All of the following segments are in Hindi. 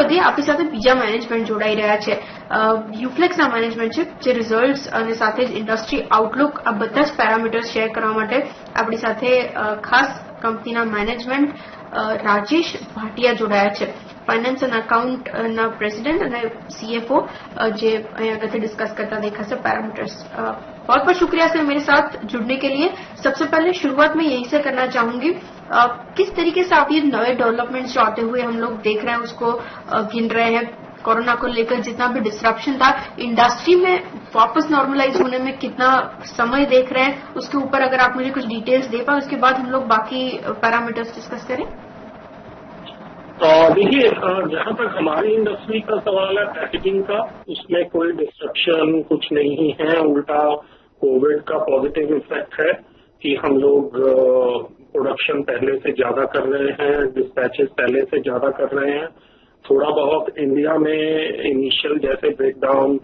વધીએ આપણી સાથે બીજા મેનેજમેન્ટ જોડાઈ રહ્યા છે. યુફ્લેક્સના મેનેજમેન્ટ છે જે રિઝલ્ટ્સ અને સાથે જ ઇન્ડસ્ટ્રી આઉટલુક આ બધા જ પેરામીટર્સ શેર કરવા માટે આપણી સાથે ખાસ કંપનીના મેનેજમેન્ટ રાજેશ ભાટિયા જોડાયા છે, फाइनेंस एंड अकाउंट ना प्रेसिडेंट और सीएफओ जे यहाँ डिस्कस करता देखा से पैरामीटर्स. बहुत बहुत शुक्रिया सर मेरे साथ जुड़ने के लिए. सबसे पहले शुरुआत में यहीं से करना चाहूंगी, किस तरीके से आप ये नए डेवलपमेंट्स जो आते हुए हम लोग देख रहे हैं उसको गिन रहे हैं. कोरोना को लेकर जितना भी डिस्ट्रप्शन था इंडस्ट्री में वापस नॉर्मलाइज होने में कितना समय देख रहे हैं, उसके ऊपर अगर आप मुझे कुछ डिटेल्स दे पाए, उसके बाद हम लोग बाकी पैरामीटर्स डिस्कस करें. देखिए, जहाँ तक हमारी इंडस्ट्री का सवाल है पैकेजिंग का, उसमें कोई डिस्ट्रप्शन कुछ नहीं है. उल्टा कोविड का पॉजिटिव इफेक्ट है कि हम लोग प्रोडक्शन पहले से ज्यादा कर रहे हैं, डिस्पैचेस पहले से ज्यादा कर रहे हैं. थोड़ा बहुत इंडिया में इनिशियल जैसे ब्रेकडाउन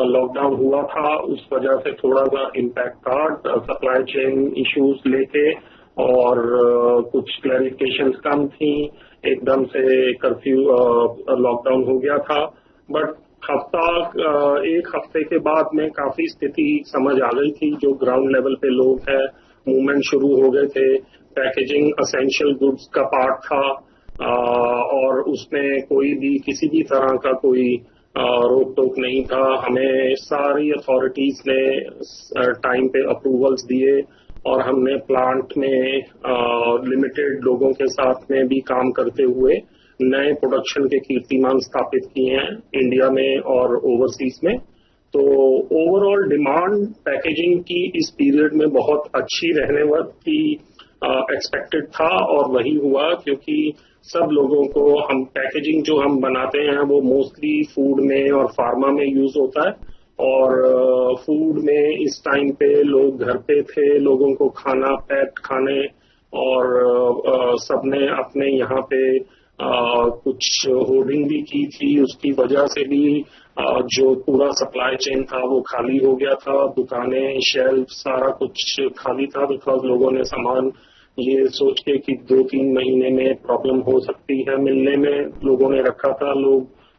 लॉकडाउन हुआ था उस वजह से थोड़ा सा इम्पैक्ट था सप्लाई चेन इश्यूज लेके, और कुछ क्लैरिफिकेशंस कम थी. एकदम से कर्फ्यू लॉकडाउन हो गया था, बट एक हफ्ते के बाद में काफी स्थिति समझ आ गई थी. जो ग्राउंड लेवल पे लोग हैं मूवमेंट शुरू हो गए थे. पैकेजिंग असेंशियल गुड्स का पार्ट था और उसमें कोई भी किसी भी तरह का कोई रोक टोक नहीं था. हमें सारी अथॉरिटीज ने टाइम पे अप्रूवल्स दिए और हमने प्लांट में लिमिटेड लोगों के साथ में भी काम करते हुए नए प्रोडक्शन के कीर्तिमान स्थापित किए हैं इंडिया में और ओवरसीज में. तो ओवरऑल डिमांड पैकेजिंग की इस पीरियड में बहुत अच्छी रहने की एक्सपेक्टेड था और वही हुआ, क्योंकि सब लोगों को हम पैकेजिंग जो हम बनाते हैं वो मोस्टली फूड में और फार्मा में यूज होता है. और फूड में इस टाइम पे लोग घर पे थे, लोगों को खाना पैक्ड खाने, और सबने अपने यहाँ पे कुछ होर्डिंग भी की थी. उसकी वजह से भी जो पूरा सप्लाई चेन था वो खाली हो गया था. दुकानें, शेल्फ सारा कुछ खाली था, बिकॉज लोगों ने सामान ये सोच के कि 2-3 महीने में प्रॉब्लम हो सकती है मिलने में लोगों ने रखा था.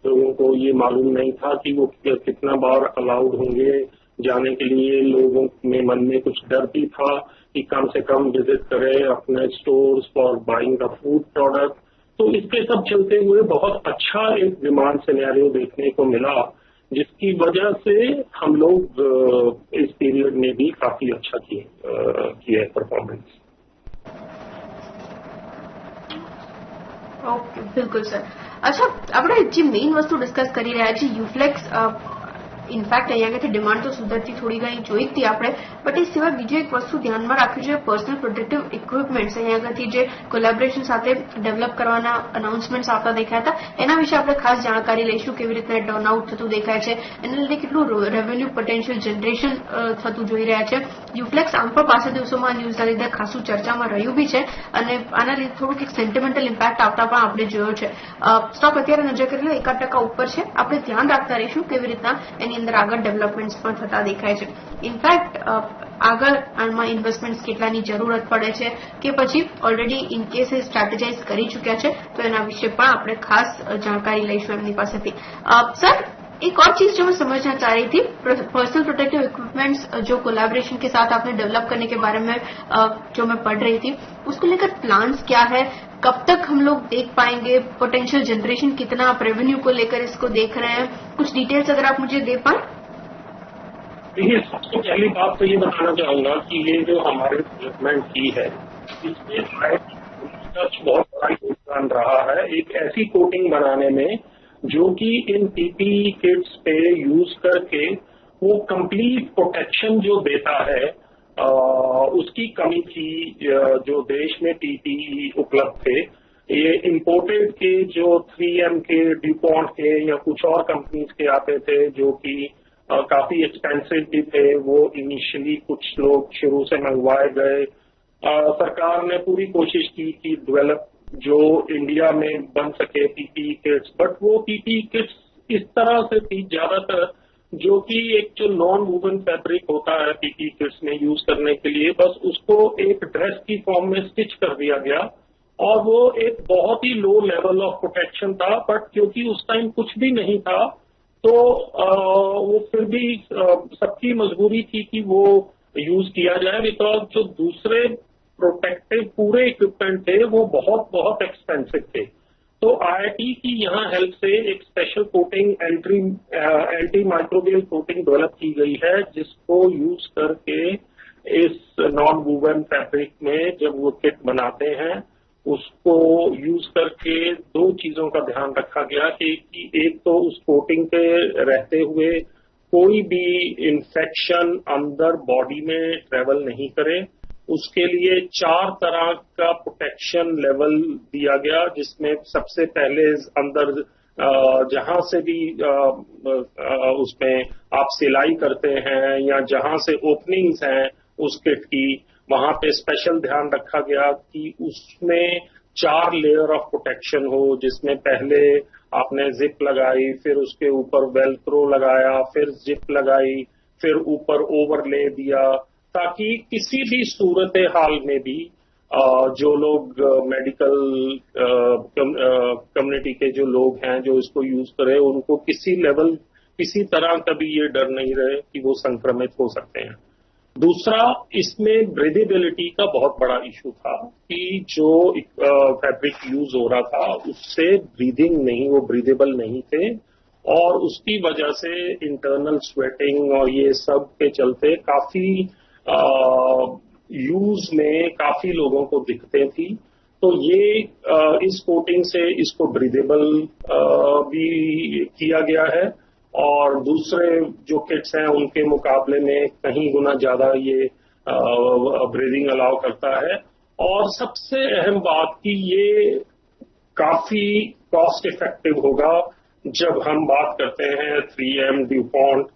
लोगों को ये मालूम नहीं था कि वो कितना बार अलाउड होंगे जाने के लिए. लोगों में मन में कुछ डर भी था कि कम से कम विजिट करें अपने stores for buying the food product. तो इसके सब चलते हुए बहुत अच्छा एक डिमांड सिनेरियो देखने को मिला, जिसकी वजह से हम लोग इस पीरियड में भी काफी अच्छा किए परफॉर्मेंस. ओके, बिल्कुल सर. अच्छा, આપણે જે મેઇન વસ્તુ ડિસ્કસ કરી રહ્યા છીએ યુફ્લેક્સ, ઇનફેક્ટ અહીંયા ડિમાન્ડ તો સુધરતી થોડી ઘણી જોઈ હતી આપણે, બટ એ સિવાય બીજું એક વસ્તુ ધ્યાનમાં રાખવી જોઈએ, પર્સનલ પ્રોટેક્ટિવ ઇક્વિપમેન્ટ્સ અહીંયા આગળથી જે કોલેબોરેશન સાથે ડેવલપ કરવાના અનાઉન્સમેન્ટ્સ આવતા દેખાયા હતા, એના વિશે આપણે ખાસ જાણકારી લઈશું. કેવી રીતના ટર્નઆઉટ થતું દેખાય છે, એના લીધે કેટલું રેવન્યુ પોટેન્શિયલ જનરેશન થતું જોઈ રહ્યા છે. યુફ્લેક્સ આમ પણ પાછા દિવસોમાં આ ન્યૂઝના લીધે ખાસું ચર્ચામાં રહ્યું બી છે અને આના લીધે થોડુંક એક સેન્ટિમેન્ટલ ઇમ્પેક્ટ આવતા પણ આપણે જોયો છે. સ્ટોક અત્યારે નજર કરી લો 1% ઉપર છે. આપણે ધ્યાન રાખતા રહીશું કેવી રીતના એની અંદર આગળ ડેવલપમેન્ટ્સ પણ થતા દેખાય છે. ઇનફેક્ટ આગળ આમાં ઇન્વેસ્ટમેન્ટ્સ કેટલાની જરૂરત પડે છે કે પછી ઓલરેડી ઇન કેસ એ સ્ટ્રેટેજાઇઝ કરી ચૂક્યા છે, તો એના વિશે પણ આપણે ખાસ જાણકારી લઈશું એમની પાસેથી. સર, एक और चीज जो मैं समझना चाह रही थी, पर्सनल प्रोटेक्टिव इक्विपमेंट्स जो कोलैबोरेशन के साथ आपने डेवलप करने के बारे में जो मैं पढ़ रही थी, उसको लेकर प्लान्स क्या है, कब तक हम लोग देख पाएंगे, पोटेंशियल जनरेशन कितना, आप रेवेन्यू को लेकर इसको देख रहे हैं, कुछ डिटेल्स अगर आप मुझे दे पाए. देखिए, सबसे पहली बात तो ये बताना चाहूंगा कि ये जो हमारे डेवलपमेंट की है इसमें बहुत बड़ा योगदान रहा है एक ऐसी कोटिंग बनाने में जो कि इन पीपीई किट्स पे यूज करके वो कंप्लीट प्रोटेक्शन जो देता है उसकी कमी थी. जो देश में पीपीई उपलब्ध थे ये इंपोर्टेड के जो 3M के, ड्यूपॉन्ट के या कुछ और कंपनीज के आते थे जो कि काफी एक्सपेंसिव भी थे. वो इनिशियली कुछ लोग शुरू से मंगवाए गए. सरकार ने पूरी कोशिश की कि डेवलप जो इंडिया में बन सके पीपीई किट्स, बट वो पीपीई किट्स इस तरह से थी ज्यादातर जो कि एक जो नॉन वूवन फैब्रिक होता है पीपीई किट्स में यूज करने के लिए, बस उसको एक ड्रेस की फॉर्म में स्टिच कर दिया गया और वो एक बहुत ही लो लेवल ऑफ प्रोटेक्शन था, बट क्योंकि उस टाइम कुछ भी नहीं था तो वो फिर भी सबकी मजबूरी थी कि वो यूज किया जाए, बिकॉज जो दूसरे प्रोटेक्टिव पूरे इक्विपमेंट थे वो बहुत बहुत एक्सपेंसिव थे। तो आईआईटी की यहाँ हेल्प से एक special coating anti microbial coating develop की गई है, जिसको यूज करके इस नॉन वूवन फैब्रिक में जब वो किट बनाते हैं उसको यूज करके दो चीजों का ध्यान रखा गया कि एक तो उस कोटिंग पे रहते हुए कोई भी इंफेक्शन अंदर बॉडी में ट्रेवल नहीं करे। उसके लिए 4 तरह का प्रोटेक्शन लेवल दिया गया, जिसमें सबसे पहले अंदर जहां से भी उसमें आप सिलाई करते हैं या जहां से ओपनिंग्स हैं उस किट की, वहां पे स्पेशल ध्यान रखा गया कि उसमें 4 लेयर ऑफ प्रोटेक्शन हो, जिसमें पहले आपने जिप लगाई, फिर उसके ऊपर वेलक्रो लगाया, फिर जिप लगाई, फिर ऊपर ओवरले दिया, ताकि किसी भी सूरत हाल में भी जो लोग मेडिकल कम्युनिटी के जो लोग हैं जो इसको यूज करें, उनको किसी तरह का भी ये डर नहीं रहे कि वो संक्रमित हो सकते हैं। दूसरा, इसमें ब्रीदेबिलिटी का बहुत बड़ा इशू था कि जो फैब्रिक यूज हो रहा था उससे ब्रीदिंग नहीं, वो ब्रीदेबल नहीं थे, और उसकी वजह से इंटरनल स्वेटिंग और ये सब के चलते काफी यूज में काफी लोगों को दिक्कतें थी। तो ये इस कोटिंग से इसको ब्रीदेबल भी किया गया है, और दूसरे जो किट्स हैं उनके मुकाबले में कहीं गुना ज्यादा ये ब्रीदिंग अलाउ करता है। और सबसे अहम बात कि ये काफी कॉस्ट इफेक्टिव होगा जब हम बात करते हैं 3M, ड्यूपॉन्ट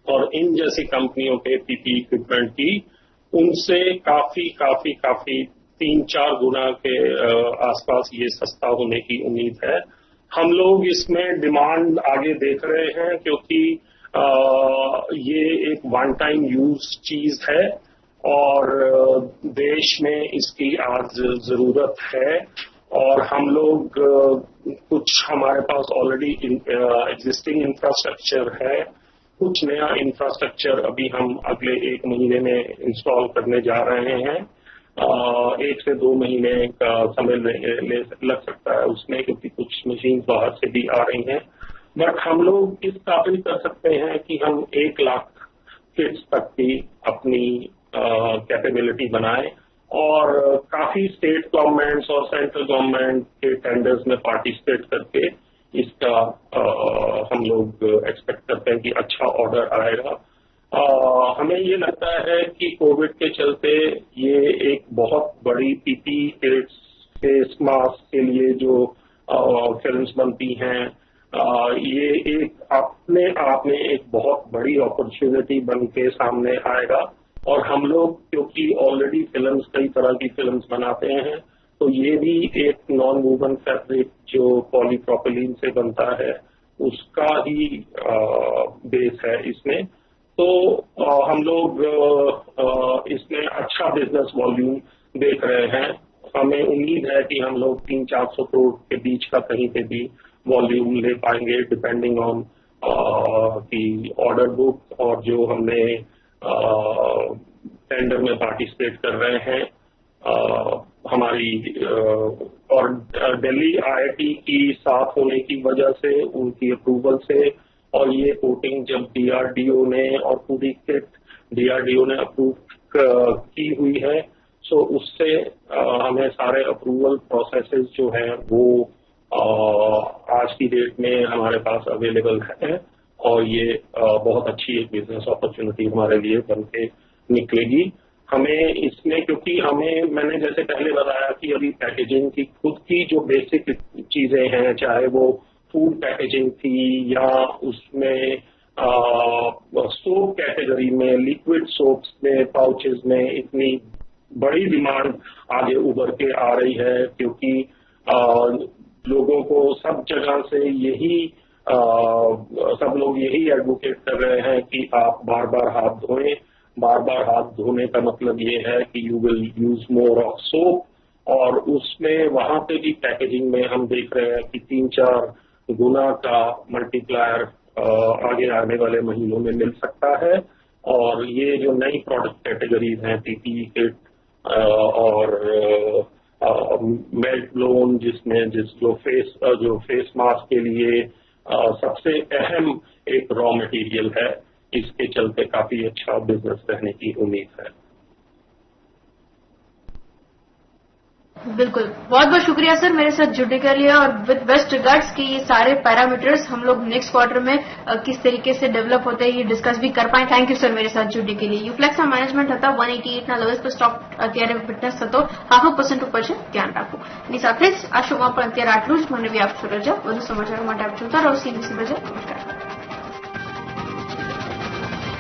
और इन जैसी कंपनियों के पीपी इक्विपमेंट की, उनसे काफी 3-4 गुना के आसपास ये सस्ता होने की उम्मीद है। हम लोग इसमें डिमांड आगे देख रहे हैं क्योंकि ये एक वन टाइम यूज चीज है और देश में इसकी आज जरूरत है, और हम लोग कुछ हमारे पास ऑलरेडी एग्जिस्टिंग इंफ्रास्ट्रक्चर है, कुछ नया इंफ्रास्ट्रक्चर अभी हम अगले 1 महीने में इंस्टॉल करने जा रहे हैं। 1 से 2 महीने का समय लग सकता है उसमें, क्योंकि कुछ मशीन बाहर से भी आ रही हैं। बट हम लोग इस काबिल कर सकते हैं कि हम 1 लाख किट्स तक की अपनी कैपेबिलिटी बनाएं, और काफी स्टेट गवर्नमेंट्स और सेंट्रल गवर्नमेंट के टेंडर्स में पार्टिसिपेट करके इसका हम लोग एक्सपेक्ट करते हैं कि अच्छा ऑर्डर आएगा। हमें ये लगता है कि कोविड के चलते ये एक बहुत बड़ी पीपी किट्स, फेस मास्क के लिए जो फिल्म्स बनती हैं, ये एक अपने आप में एक बहुत बड़ी अपॉर्चुनिटी बन के सामने आएगा। और हम लोग क्योंकि ऑलरेडी फिल्म्स, कई तरह की फिल्म्स बनाते हैं, तो ये भी एक नॉन वूवन फैब्रिक जो पॉलीप्रोपिलीन से बनता है उसका ही बेस है इसमें। तो हम लोग इसमें अच्छा बिजनेस वॉल्यूम देख रहे हैं। हमें उम्मीद है कि हम लोग 300-400 करोड़ के बीच का कहीं पे भी वॉल्यूम ले पाएंगे, depending on the order book और जो हमने टेंडर में पार्टिसिपेट कर रहे हैं। हमारी और दिल्ली आईआईटी की साथ होने की वजह से, उनकी अप्रूवल से, और ये कोटिंग जब डीआरडीओ ने और पूरी किट डीआरडीओ ने अप्रूव की हुई है, सो उससे हमें सारे अप्रूवल प्रोसेसेस जो हैं वो आज की डेट में हमारे पास अवेलेबल है, और ये बहुत अच्छी एक बिजनेस अपॉर्चुनिटी हमारे लिए बन के निकलेगी। हमें इसमें, क्योंकि मैंने जैसे पहले बताया कि अभी पैकेजिंग की खुद की जो बेसिक चीजें हैं, चाहे वो फूड पैकेजिंग थी या उसमें सोप कैटेगरी में, लिक्विड सोप्स में, पाउचेस में इतनी बड़ी डिमांड आगे उभर के आ रही है, क्योंकि लोगों को सब जगह से सब लोग यही एडवोकेट कर रहे हैं कि आप बार बार हाथ धोएं। बार बार हाथ धोने का मतलब ये है कि you will use more of soap, और उसमें वहां पे भी पैकेजिंग में हम देख रहे हैं कि 3-4 गुना का मल्टीप्लायर आगे आने वाले महीनों में मिल सकता है। और ये जो नई प्रोडक्ट कैटेगरीज हैं, पीपीई किट और मेल्ट ब्लोन, जो फेस मास्क के लिए सबसे अहम एक रॉ मटेरियल है, इसके चलते काफी अच्छा बिजनेस रहने की उम्मीद है। बिल्कुल, बहुत बहुत शुक्रिया सर मेरे साथ जुड़ने के लिए, और विद बेस्ट रिगार्ड्स कि ये सारे पैरामीटर्स हम लोग नेक्स्ट क्वार्टर में किस तरीके से डेवलप होते हैं ये डिस्कस भी कर पाए। थैंक यू सर मेरे साथ जुड़ने के लिए। યુફ્લેક્સના મેનેજમેન્ટ હતા 188 ના લોએસ્ટ પર સ્ટોક અત્યારે વિટનેસ હતો 0.5% ઉપર છે, ધ્યાન રાખો। એની સાથે જ આ શોમાં પણ અત્યારે આટલું જ। મને બી આપશો રજા। વધુ સમાચારો માટે આપ જોતા રહો CBC બજાર। નમસ્કાર।